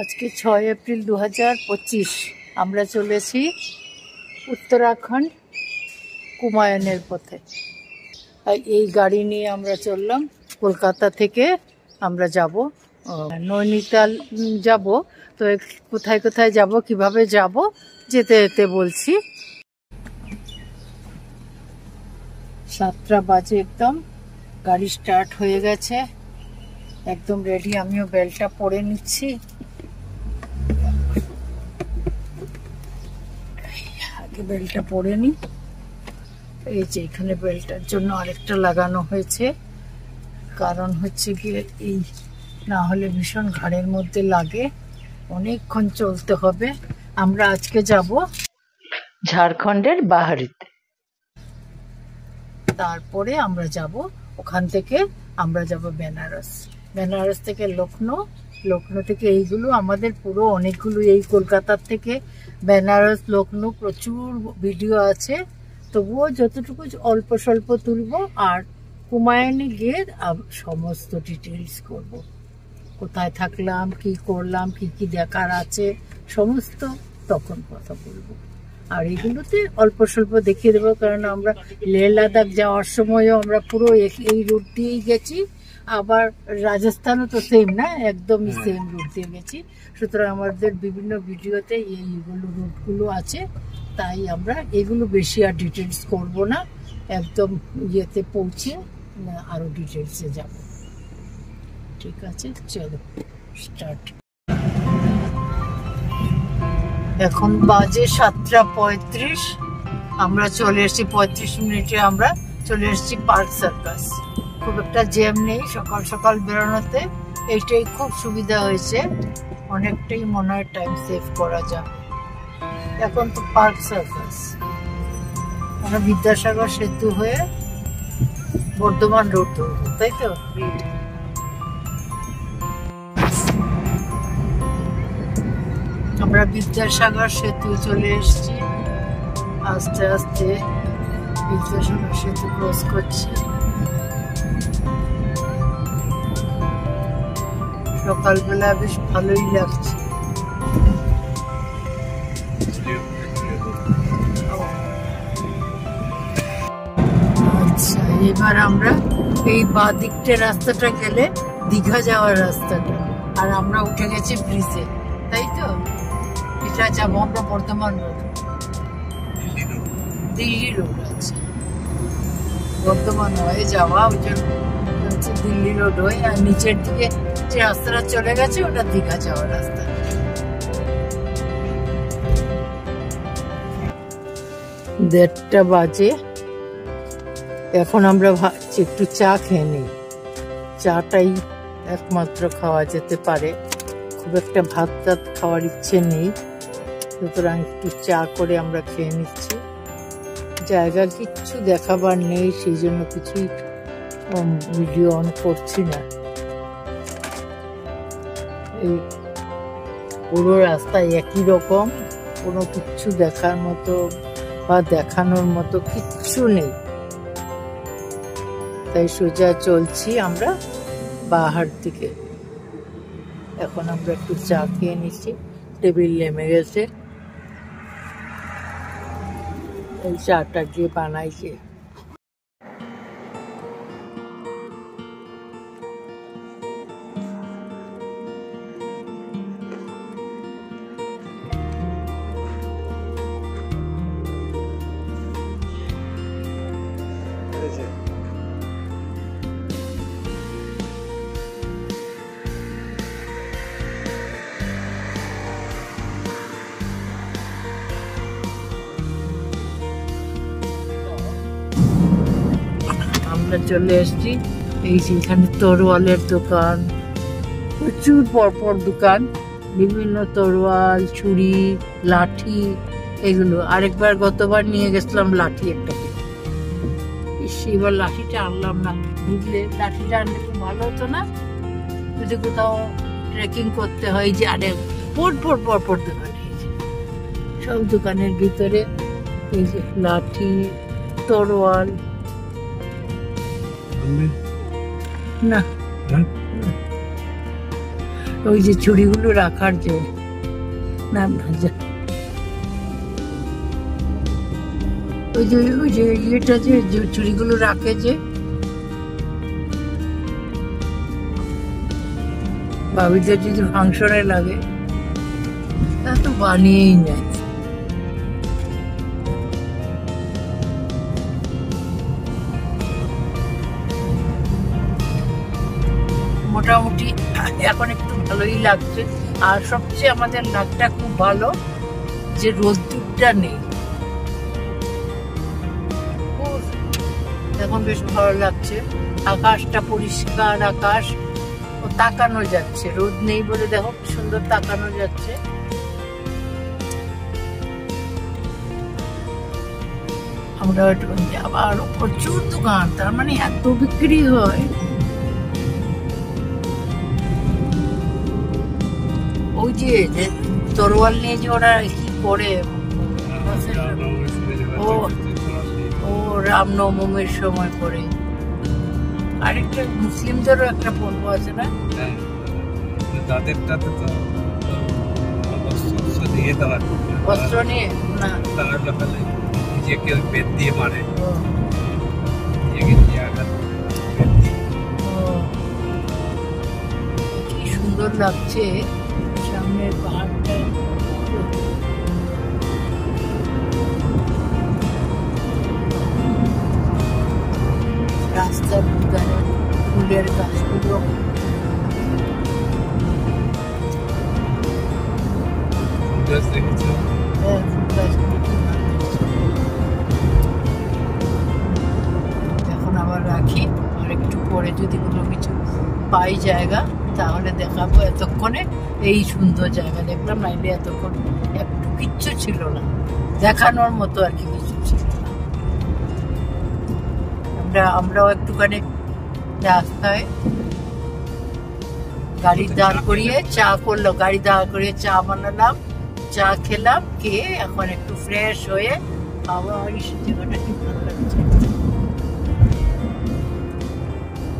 আজকে 6 এপ্রিল 2025 আমরা চলেছি উত্তরাখণ্ড কুমায়ুনের পথে। এই গাড়ি নিয়ে আমরা চললাম। কলকাতা থেকে আমরা যাব নৈনিতাল যাব। তো কোথায় কোথায় যাব, কিভাবে যাব, যেতে যেতে বলছি। 7টা বাজে, একদম গাড়ি স্টার্ট হয়ে গেছে, একদম রেডি। আমিও বেলটা পরে নিচ্ছি। আগে বেলটা পরে নি। এই যে এখানে বেলটার জন্য আরেকটা লাগানো হয়েছে, কারণ হচ্ছে গিয়ে এই না হলে ভীষণ ঘাড়ের মধ্যে লাগে, অনেকক্ষণ চলতে হবে। আমরা আজকে যাব ঝাড়খণ্ডের বাহারিতে, তারপরে আমরা যাব ওখান থেকে আমরা যাব বেনারস, বেনারস থেকে লখনৌ, লখনৌ থেকে এইগুলো আমাদের পুরো অনেকগুলো, এই কলকাতার থেকে বেনারস লখনৌ প্রচুর ভিডিও আছে, তবুও যতটুকু অল্প স্বল্প তুলবো। আর কুমায়ুনে গিয়ে সমস্ত ডিটেলস করব, কোথায় থাকলাম, কি করলাম, কি কি দেখার আছে, সমস্ত তখন কথা বলবো। আর এগুলোতে অল্প স্বল্প দেখিয়ে দেবো, কারণ আমরা লেহ লাদাখ যাওয়ার সময়ও আমরা পুরো এই রুট দিয়েই গেছি। আবার রাজস্থানও তো সেম না, একদমই সেম রুট দিয়ে গেছি। সুতরাং আমাদের বিভিন্ন ভিডিওতে এইগুলো রুটগুলো আছে, তাই আমরা এগুলো বেশি আর ডিটেলস করব না। একদম ইয়েতে পৌঁছে আরও ডিটেলসে যাব। ঠিক আছে, চলো স্টার্ট। এখন বাজে 7:35। আমরা চলে এসেছি 35 মিনিটে, আমরা চলে এসেছি পার্ক সার্কাস। খুব একটা জ্যাম নেই সকাল সকাল বেরোনোতে, এইটাই খুব সুবিধা হয়েছে, অনেকটাই মনে হয় টাইম সেভ করা যাবে। এখন তো পার্ক সার্কাস, আমরা বিদ্যাসাগর সেতু হয়ে বর্ধমান রোড ধরবো, তাই তো? আমরা বিদ্যাসাগর সেতু চলে এসেছি, আস্তে আস্তে বিদ্যাসাগর সেতু ক্রস করছি। সকালবেলা বেশ ভালোই লাগছে। আচ্ছা, এবার আমরা এই বাঁ দিকটা রাস্তাটা গেলে দীঘা যাওয়ার রাস্তাটা, আর আমরা উঠে গেছি ব্রিজে, তাই তো? এটা যাবো আমরা বর্ধমান রোড, দিল্লি রোড আছে, বর্ধমান হয়ে যাওয়া, ওই জন্য হচ্ছে দিল্লি রোড হয়ে। আর নিচের দিকে যে রাস্তাটা চলে গেছে ওটা দীঘা যাওয়ার রাস্তা। 1:30 বাজে। এখন আমরা ভাবছি একটু চা খেয়ে নিই, চাটাই একমাত্র খাওয়া যেতে পারে, খুব একটা ভাত টাত খাওয়ার ইচ্ছে নেই, সুতরাং একটু চা করে আমরা খেয়ে নিচ্ছি। জায়গা কিচ্ছু দেখাবার নেই, সেই জন্য কিছুই ভিডিও অন করছি না। এই পুরো রাস্তা একই রকম, কোনো কিচ্ছু দেখার মতো বা দেখানোর মতো কিচ্ছু নেই, তাই সোজা চলছি আমরা বাহার দিকে। এখন আমরা একটু চা খেয়ে নিচ্ছি, টেবিল নেমে গেছে, এই চাটা গিয়ে বানাইছে। আমরা চলে এসেছি, এই যে এখানে তরোয়ালের দোকান, প্রচুর পরপর দোকান, বিভিন্ন তরোয়াল, ছুরি, লাঠি, এগুলো। আরেকবার গতবার নিয়ে গেছিলাম লাঠি একটাকে, এবার লাঠিটা আনলাম না, বুঝলে? লাঠিটা আনলে খুব ভালো হতো না, যদি কোথাও ট্রেকিং করতে হয়। যে আরে পর দোকান, সব দোকানের ভিতরে এই যে লাঠি, তরোয়াল। না ওই যে ছুরিগুলো রাখার যে না ওই যে ইয়েটা যে ছুরিগুলো রাখে যে ভাবিদের যদি ফাংশনে লাগে তা তো বানিয়েই নেয়। মোটামুটি এখন একটু ভালোই লাগছে। আর সবচেয়ে আমাদের লাগটা খুব ভালো যে রোদ্দুরটা নেই, এখন বেশ ভালো লাগছে। আকাশটা পরিষ্কার আকাশ, ও তাকানো যাচ্ছে, রোদ নেই বলে দেখো কি সুন্দর তাকানো যাচ্ছে। আমরা আবার প্রচুর দোকান, তার মানে এত বিক্রি হয়। ওই যে তরোয়াল নিয়ে যে ওরা কি করে, ও রামনবমীর সময় করে। আরেকটা মুসলিমদেরও একটা পর্ব আছে না, বস্ত্র নিয়ে না বেদ দিয়ে মারে। কি সুন্দর লাগছে সামনের পাহাড়টা। রাস্তার দুধারে ফুলের গাছগুলো, এখন আবার রাখি, আর একটু পরে যদি কোনো কিছু পাই জায়গা তাহলে দেখাবো। এতক্ষণে এই সুন্দর জায়গা দেখলাম, নাইলে এতক্ষণ একটু কিচ্ছু ছিল না দেখানোর মতো, আর কি কিছু ছিল না। আমরাও একটুখানি রাস্তায় গাড়ি দাঁড় করিয়ে চা করলো, গাড়ি দাঁড় করিয়ে চা বানালাম, চা খেলাম, খেয়ে এখন একটু ফ্রেশ হয়ে আবার জায়গাটা কি ভালো লাগছে,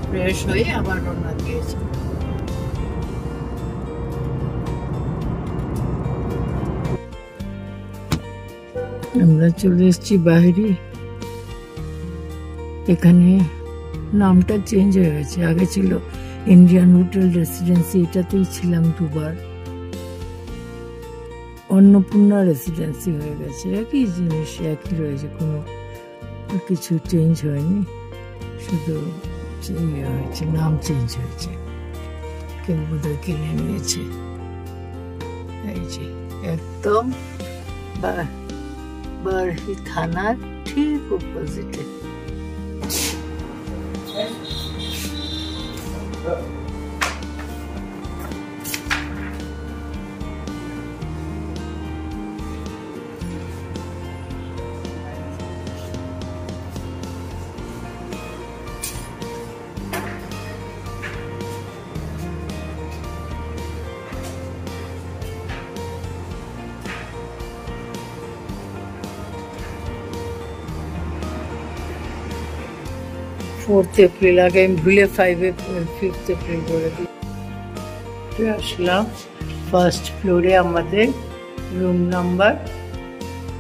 ফ্রেশ হয়ে আবার রওনা দিয়েছি। আমরা চলে এসেছি বাইরে। এখানে নামটা চেঞ্জ হয়ে গেছে, আগে ছিল ইন্ডিয়ান হোটেল রেসিডেন্সি, এটাতেই ছিলাম দুবার। অন্নপূর্ণা রেসিডেন্সি হয়ে গেছে, একই জিনিস, একই রয়েছে, কোনো কিছু চেঞ্জ হয়নি, শুধু হয়েছে নাম চেঞ্জ হয়েছে, কেউ বোধহয় কিনে নিয়েছে। এই যে একদম বারহি থানার ঠিক অপোজিটে। फोर्थ एप्रिल आगे भूले 5th एप्रिल করে দিই। আসলাম ফার্স্ট ফ্লোরে, আমাদের রুম নাম্বার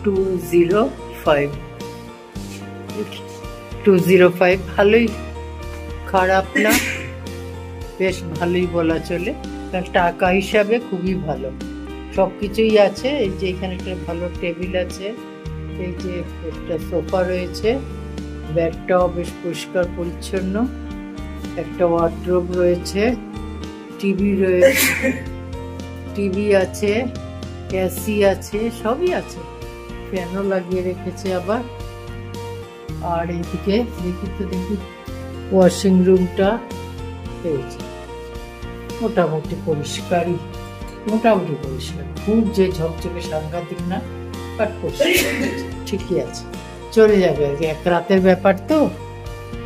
205। ভালোই, খারাপ না, বেশ ভালোই বলা চলে, টাকা হিসাবে খুবই ভালো, সব কিছুই আছে। এই যে এখানে একটা ভালো টেবিল আছে, এই যে একটা সোফা রয়েছে, বেডটাও বেশ পরিষ্কার পরিচ্ছন্ন, একটা ওয়ার্ড্রোব রয়েছে, টিভি রয়েছে, টিভি আছে, এসি আছে, সবই আছে, ফ্যানও লাগিয়ে রেখেছে আবার। আর এইদিকে দেখি ওয়াশিং রুমটা পেয়েছে, মোটামুটি পরিষ্কারই, মোটামুটি পরিষ্কার, খুব যে ঝকঝকে সাংঘাতিক না, বাট পরিষ্কার ঠিকই আছে, চলে যাবে, এক রাতের ব্যাপার তো,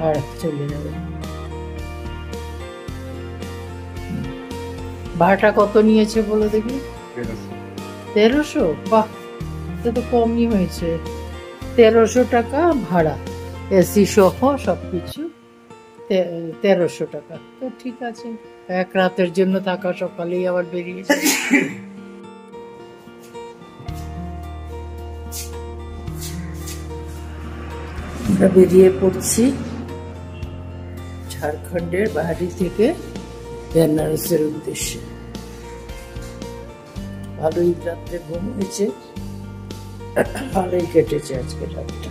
আর চলে যাবে। ভাড়াটা কত নিয়েছে বলো দেখি? 1300। বাহ, এটা তো কমই হয়েছে, 1300 টাকা ভাড়া, এসি সহ সবকিছু 1300 টাকা, তো ঠিক আছে, এক রাতের জন্য থাকা, সকালেই আবার বেরিয়ে যায়। আমরা বেরিয়ে পড়ছি ঝাড়খণ্ডের বাহারি থেকে বেনারসের উদ্দেশ্যে। ভালোই রাত্রে ঘুম হয়েছে, ভালোই কেটেছে আজকে রাতটা।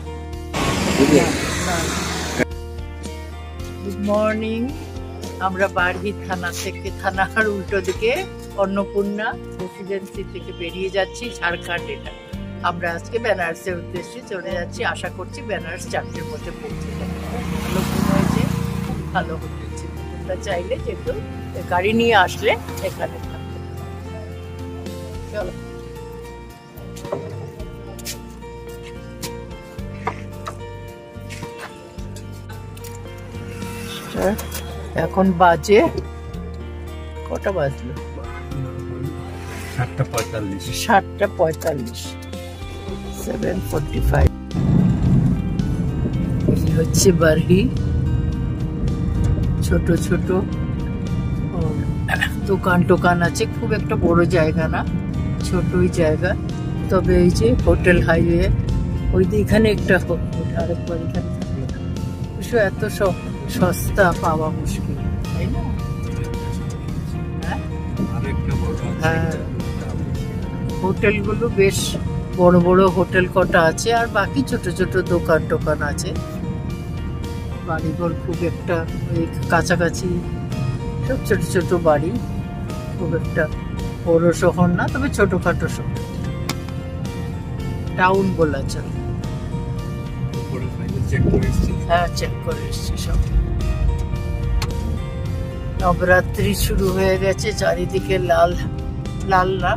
Good morning. আমরা বারহি থানা থেকে, থানার উল্টো দিকে অন্নপূর্ণা রেসিডেন্সি থেকে বেরিয়ে যাচ্ছি ঝাড়খণ্ড। এটা আমরা আজকে বেনারসের উদ্দেশ্যে চলে যাচ্ছি। আশা করছি বেনারস 4টের মধ্যে পৌঁছে যাবে। ভালো ঘুম হয়েছে, ভালো হচ্ছে। তোমরা চাইলে যেহেতু গাড়ি নিয়ে আসলে এখানে থাকবে। চলো। এখন বাজে কটা বাজলো? 7:45। 7:45, 7:45। এই হচ্ছে বারহি। ছোট ছোট দোকান টোকান আছে, খুব একটা বড় জায়গা না, ছোটই জায়গা। তবে এই যে হোটেল হাইওয়ে, ওই যে এখানে একটা আরেকবার এখানে অবশ্য এত সস্তা পাওয়া মুশকিল, তাই না? হ্যাঁ, হোটেলগুলো বেশ বড় বড় হোটেল কটা আছে, আর বাকি ছোট ছোট দোকান টোকান আছে। বাড়িঘর খুব একটা ওই কাছাকাছি, সব ছোট ছোট বাড়ি, খুব একটা বড় শহর না, তবে ছোটখাটো শহর, টাউন বলা চলে। হ্যাঁ, চেক করে এসছি সব। নবরাত্রি শুরু হয়ে গেছে, চারিদিকে লাল লাল না,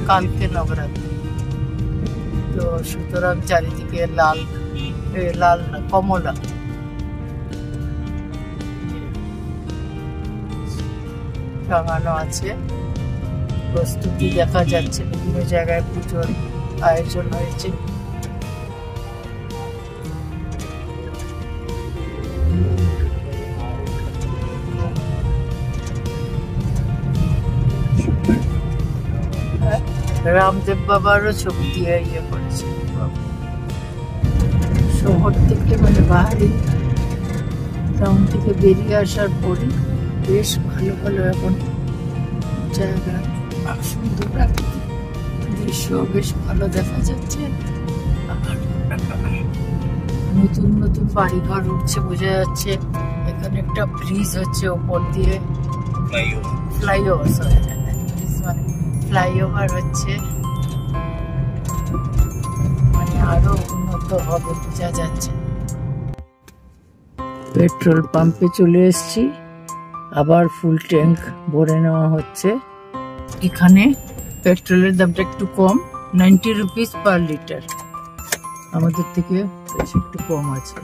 কালকে নবরাত্রি, তো সুতরাং চারিদিকে লাল লাল না, কমলা। টাঙানো আছে, প্রস্তুতি দেখা যাচ্ছে, বিভিন্ন জায়গায় পুজোর আয়োজন হয়েছে। রামদেব বাবারও ছবি দিয়ে ইয়ে করেছে। শহর থেকে মানে বাহারি টাউন থেকে বেরিয়ে আসার পরে বেশ ভালো ভালো এখন জায়গা, সুন্দর প্রাকৃতিক দৃশ্য বেশ ভালো দেখা যাচ্ছে। আর নতুন নতুন বাড়িঘর উঠছে, বোঝা যাচ্ছে। এখানে একটা ব্রিজ হচ্ছে ওপর দিয়ে, ফ্লাইওভার, ফ্লাইওভার হচ্ছে, মানে আরো উন্নত হবে বোঝা যাচ্ছে। পেট্রোল পাম্পে চলে এসেছি, আবার ফুল ট্যাঙ্ক ভরে নেওয়া হচ্ছে। এখানে পেট্রোলের দামটা একটু কম, 90 রুপিস পার লিটার, আমাদের থেকে বেশ একটু কম আছে।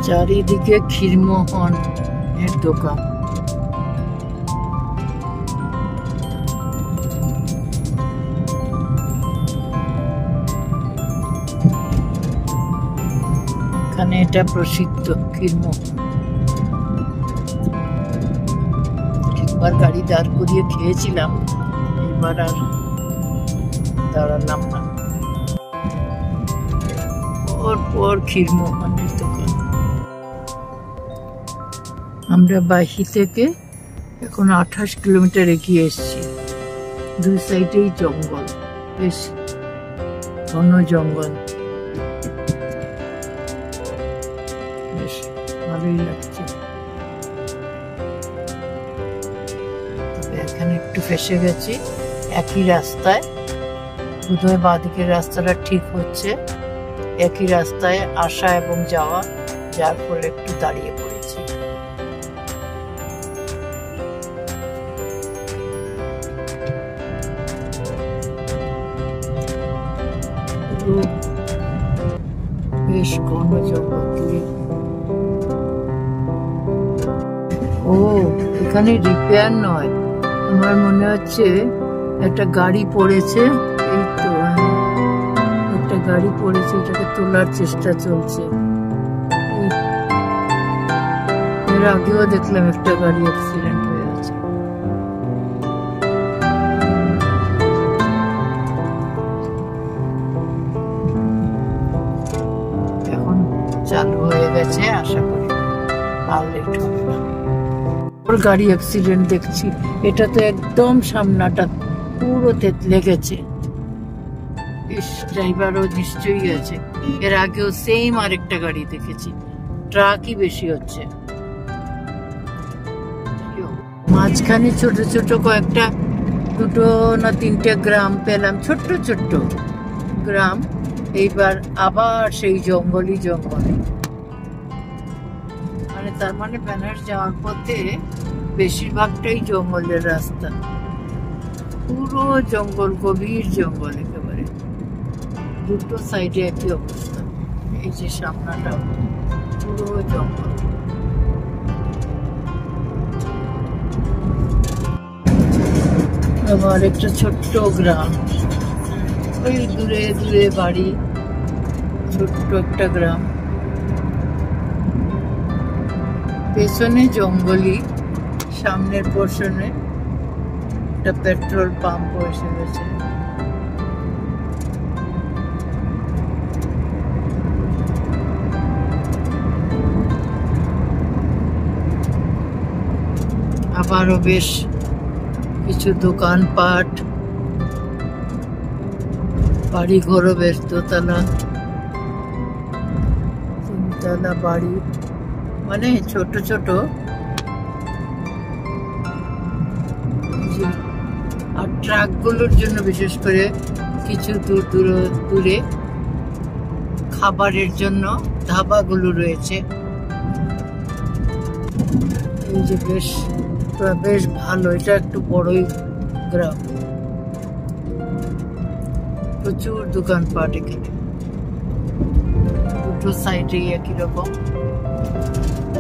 চারিদিকে ক্ষীরমোহন এর দোকান। এখানে এটা প্রসিদ্ধ ক্ষীরমোহন। একবার গাড়ি দাঁড় করিয়ে খেয়েছিলাম, এবার আর দাঁড়ালাম না। পর ক্ষীরমোহনের দোকান। আমরা বাহি থেকে এখন 28 কিলোমিটার এগিয়ে এসেছি। দুই সাইডেই জঙ্গল, বেশ ঘন জঙ্গল, বেশ ভালোই লাগছে। তবে এখানে একটু ফেসে গেছি, একই রাস্তায়, বোধহয় বাঁদিকের রাস্তাটা ঠিক হচ্ছে, একই রাস্তায় আসা এবং যাওয়া, যার ফলে একটু দাঁড়িয়ে পড়েছি। বেশ ঘন জঙ্গল। ও, এখানে রিপেয়ার নয়, আমার মনে হচ্ছে একটা গাড়ি পড়েছে। এই তো একটা গাড়ি পড়েছে, এটাকে তোলার চেষ্টা চলছে। এর এর আগেও দেখলাম একটা গাড়ি অ্যাক্সিডেন্ট হয়ে আছে। এখন চালু হয়ে গেছে, আশা করি আর লেট হবে না। গাড়ি অ্যাক্সিডেন্ট দেখছি, এটা তো একদম সামনাটা পুরো থেতলে গেছে। ড্রাইভারও নিশ্চয়ই আছে। এর আগেও সেম আরেকটা গাড়ি দেখেছি, ট্রাকই বেশি হচ্ছে। মাঝখানে ছোট ছোট কয়েকটা, দুটো না তিনটে গ্রাম পেলাম, ছোট্ট ছোট্ট গ্রাম। এইবার আবার সেই জঙ্গলই জঙ্গলে, মানে তার মানে বেনারস যাওয়ার পথে বেশিরভাগটাই জঙ্গলের রাস্তা, পুরো জঙ্গল, গভীর জঙ্গল একেবারে, দুটো সাইডে একই অবস্থা। এই যে সামনাটা পুরো জঙ্গল। আবার একটা ছোট্ট গ্রাম, ওই দূরে দূরে বাড়ি, ছোট্ট একটা গ্রাম, পেছনে জঙ্গলি, সামনের পোর্শনে একটা পেট্রোল পাম্প এসে গেছে। আবারও বেশ কিছু দোকানপাট, বাড়ি ঘরও বেশ দোতলা তিনতলা বাড়ি, মানে ছোট ছোট। আর ট্রাকগুলোর জন্য বিশেষ করে কিছু দূরে খাবারের জন্য ধাবাগুলো রয়েছে। এই যে বেশ ভালো, এটা একটু বড়ই গ্রাম, প্রচুর দোকানপাট এখানে, দুটো সাইডে একই রকম।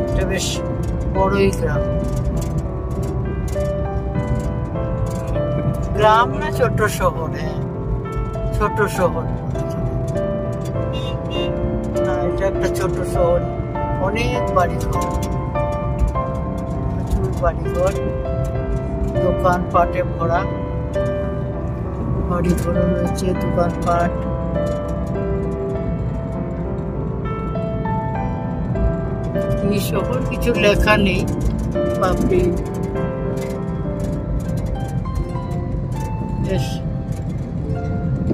এটা বেশ বড়ই গ্রাম। গ্রাম না ছোট শহর? ছোট শহর না, এটা একটা ছোট শহর, অনেক বাড়িঘর, প্রচুর বাড়িঘর, দোকানপাটে ভরা, বাড়িঘর রয়েছে, দোকানপাট। কি শহর কিছু লেখা নেই, বাপরে। বেশ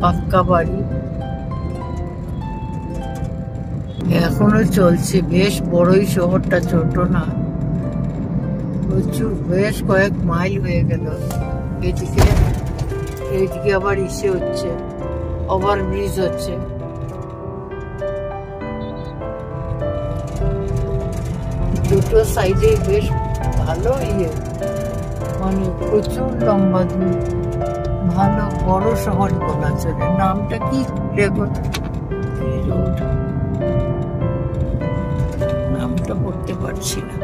পাক্কা বাড়ি এখনো চলছে, বেশ বড়ই শহরটা, ছোট না, প্রচুর, বেশ কয়েক মাইল হয়ে গেল। এইদিকে আবার ইসে হচ্ছে, ওভারব্রিজ হচ্ছে। দুটো সাইডে বেশ ভালো মানে প্রচুর লম্বা দূর, ভালো বড় শহর বলা চলে। নামটা কি রোড, নামটা পড়তে পারছি না।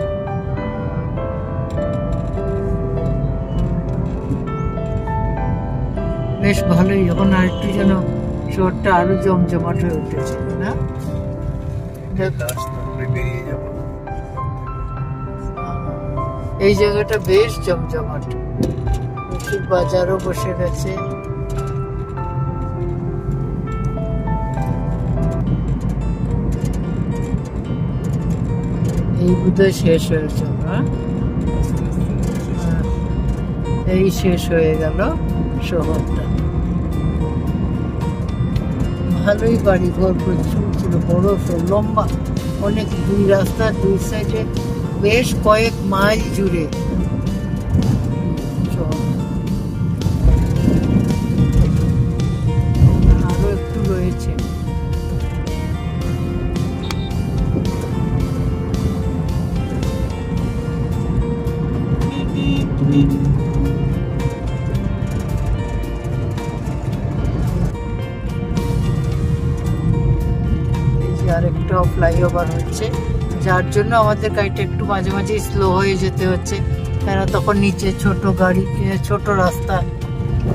বেশ ভালোই, যখন আর একটু যেন শহরটা আরো জমজমাট হয়ে উঠেছে না? এই জায়গাটা বেশ জমজমাট, প্রচুর বাজারও বসে গেছে। এই বোধহয় শেষ হয়েছে, এই শেষ হয়ে গেল শহরটা। ভালোই বাড়িঘর প্রচুর ছিল, বড় লম্বা অনেক, দুই রাস্তার দুই সাইডে বেশ কয়েক মাইল জুড়ে। আরো একটু রয়েছে। আরেকটা ফ্লাইওভার হচ্ছে, যার জন্য আমাদের গাড়িটা একটু মাঝে মাঝে স্লো হয়ে যেতে হচ্ছে, কেন তখন নিচে ছোট গাড়ি, ছোট রাস্তা,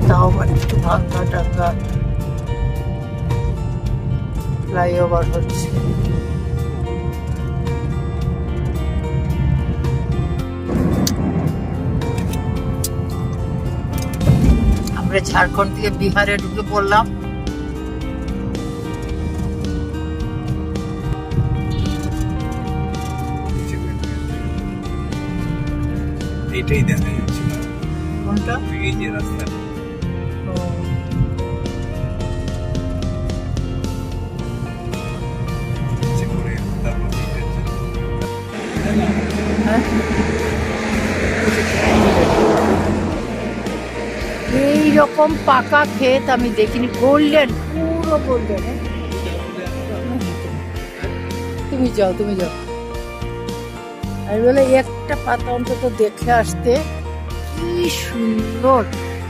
তাও আবার একটু ভাঙ্গা টাঙ্গা ফ্লাইওভার হচ্ছে। আমরা ঝাড়খণ্ড থেকে বিহারে ঢুকে পড়লাম। এইটাই দেখা যাচ্ছে। কোনটা? এই যে রাস্তা। এইরকম পাকা ক্ষেত আমি দেখিনি, গোল্ডেন, পুরো গোল্ডেন। তুমি যাও, তুমি যাও। আমি বলে একটা পাতা অন্তত দেখে আসতে, কি সুন্দর,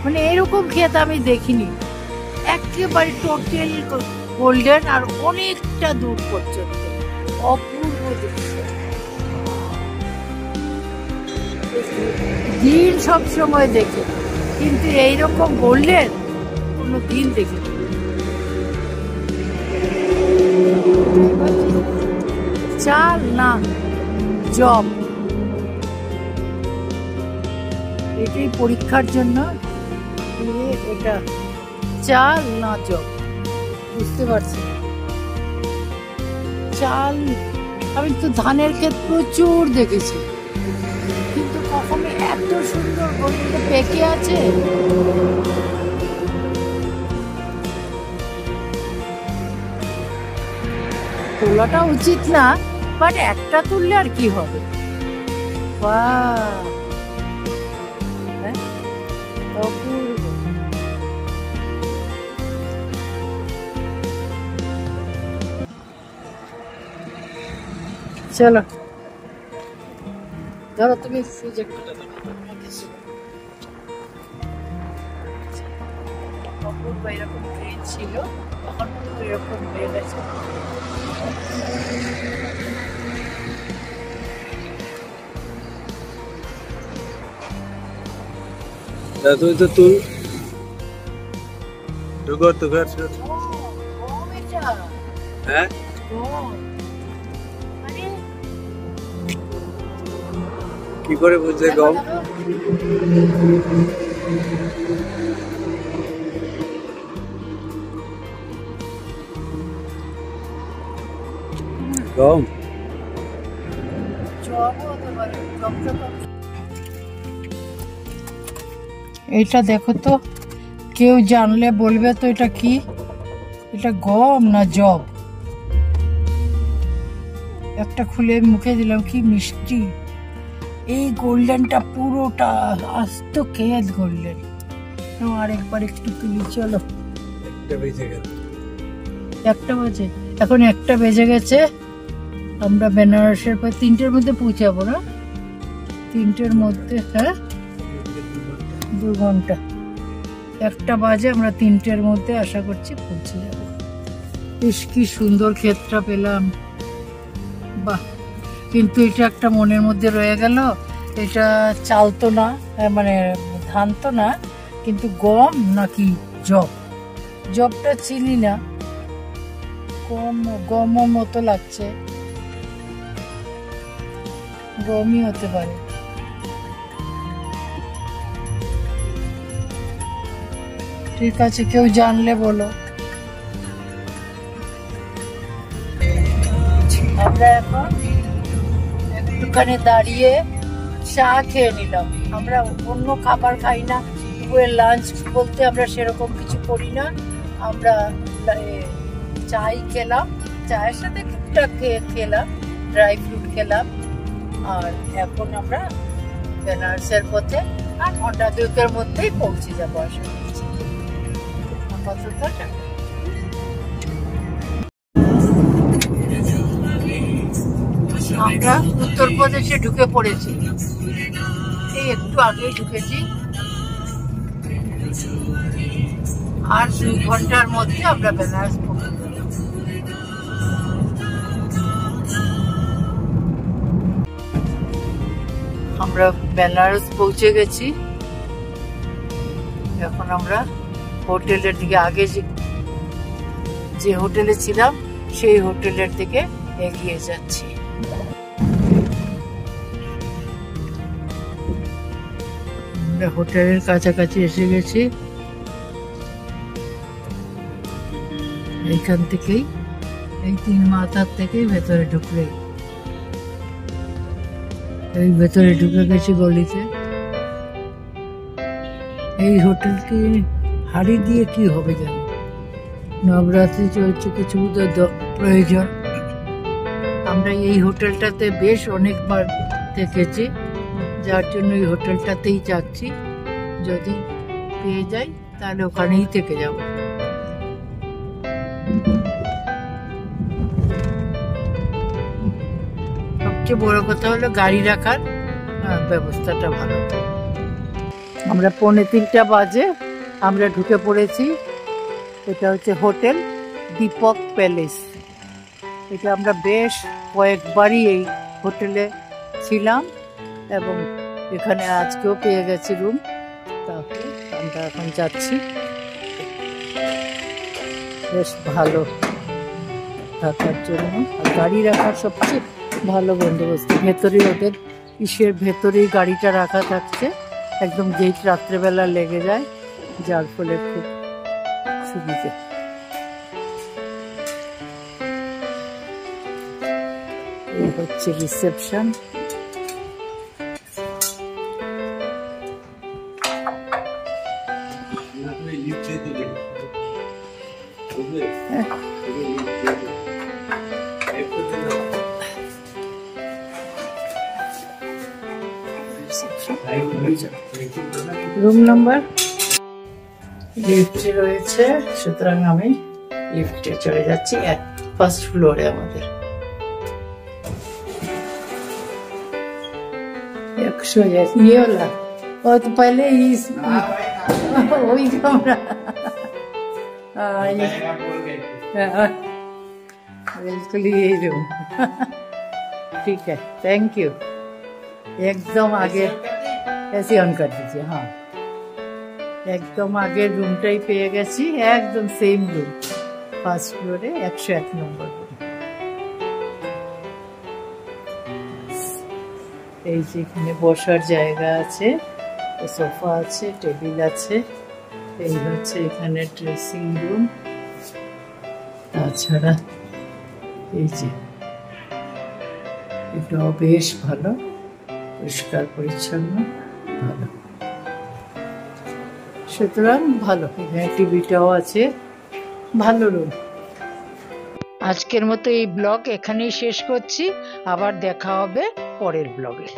মানে এরকম ক্ষেত আমি দেখিনি, একেবারে টোটাল গোল্ডেন আর অনেকটা দূর পর্যন্ত, অপূর্ব দৃশ্য। দিন সবসময় দেখে, কিন্তু এইরকম গোল্ডেন কোনো দিন দেখিনি। চাল না জব, এটাই পরীক্ষার জন্য। এটা চাল না জব বুঝতে পারছি। চাল, আমি তো ধানের ক্ষেত প্রচুর দেখেছি, কিন্তু কখনো এত সুন্দর গোল্ডেন পেকে আছে। তোলাটা উচিত না, বাট একটা তুললে আর কি হবে। বাহ, অপূর্ব। চলো ধরো তুমি অপূর্ব। এরকম ট্রেন ছিল, এখন এরকম হয়ে গেছে। তুই তো তুল দুগর দুগর। হ্যাঁ, কি করে বুঝলে গম? গম এইটা দেখো তো, কেউ জানলে বলবে তো এটা কি, এটা গম না জব। একটা খুলে মুখে দিলাম, কি মিষ্টি। এই গোল্ডেনটা পুরোটা আস্ত ক্ষেত গোল্ডেন। আরেকবার একটু তুলি, চলো। একটা বেজে গেল, একটা বাজে, এখন একটা বেজে গেছে। আমরা বেনারসের পর 3টের মধ্যে পৌঁছাবো না? 3টের মধ্যে, হ্যাঁ 2 ঘন্টা। 1টা বাজে, আমরা 3টের মধ্যে আশা করছি পৌঁছে যাবো। বেশ কি সুন্দর ক্ষেতটা পেলাম, বাহ। কিন্তু এটা একটা মনের মধ্যে রয়ে গেল, এটা চাল তো না, মানে ধান তো না, কিন্তু গম নাকি জব। জবটা চিনি না, গম মতো লাগছে, গমই হতে পারে। ঠিক আছে, কেউ জানলে বলো। আমরা এখন একটুখানি দাঁড়িয়ে চা খেয়ে নিলাম। আমরা অন্য খাবার খাই না, লাঞ্চ বলতে আমরা সেরকম কিছু করি না। আমরা চাই খেলাম, চায়ের সাথে টুকটাক খেলাম, ড্রাই ফ্রুট খেলাম। আর এখন আমরা বেনারসের পথে, আর ঘন্টা 2-এর মধ্যেই পৌঁছে যাবো আশা করছি। আমরা উত্তরপ্রদেশে ঢুকে পড়েছি, এই একটু আগেই ঢুকেছি। আর 2 ঘন্টার মধ্যে আমরা বেনারস পৌঁছে যাব। আমরা বেনারস পৌঁছে গেছি। এখন আমরা হোটেলের দিকে, আগে যে হোটেলে ছিলাম সেই হোটেলের দিকে এগিয়ে যাচ্ছি। আমরা হোটেলের কাছাকাছি এসে গেছি। এইখান থেকেই, এই 3 মাথার থেকেই ভেতরে ঢুকলে, এই ভেতরে ঢুকে গেছি গলিতে। এই হোটেলটি হাড়ি দিয়ে কি হবে জানি, নবরাত্রি চলছে, কিছু প্রয়োজন। আমরা এই হোটেলটাতে বেশ অনেকবার থেকেছি, যার জন্য এই হোটেলটাতেই যাচ্ছি। যদি পেয়ে যাই তাহলে ওখানেই থেকে যাব। সবচেয়ে বড় কথা হলো গাড়ি রাখার ব্যবস্থাটা ভালো। আমরা 2:45 বাজে আমরা ঢুকে পড়েছি। এটা হচ্ছে হোটেল দীপক প্যালেস। এটা আমরা বেশ কয়েকবারই এই হোটেলে ছিলাম এবং এখানে আজকেও পেয়ে গেছি রুম। তাহলে আমরা এখন যাচ্ছি। বেশ ভালো থাকার জন্য, আর গাড়ি রাখার সবচেয়ে ভালো বন্দোবস্ত। ভেতরে ওদের ইসের ভেতরেই গাড়িটা রাখা থাকছে, একদম গেট রাত্রেবেলা লেগে যায়, যার ফলে খুব সুবিধে। এই হচ্ছে রিসেপশন। রুম নাম্বার লিফটে রয়েছে, সুতরাং আমি লিফটে চলে যাচ্ছি। ফার্স্ট ফ্লোরে আমাদের 101। ये वाला और तो पहले वही कमरा। बिल्कुल यही रूम। ठीक है, थैंक यू। एकदम आगे ऐसे ऑन कर दीजिए। हाँ, एकदम आगे रूमटाই পেয়ে গেছি, একদম সেম রুম, ফার্স্ট ফ্লোরে 101 নম্বর রুম। এই যে এখানে বসার জায়গা আছে, সোফা আছে, টেবিল আছে। এই হচ্ছে এখানে ড্রেসিং রুম। তাছাড়া এই যে এটাও বেশ ভালো, পরিষ্কার পরিচ্ছন্ন, ভালো। সুতরাং ভালো, এখানে টিভিটাও আছে, ভালো রুম। আজকের মতো এই ব্লগ এখানেই শেষ করছি, আবার দেখা হবে পরের ব্লগে।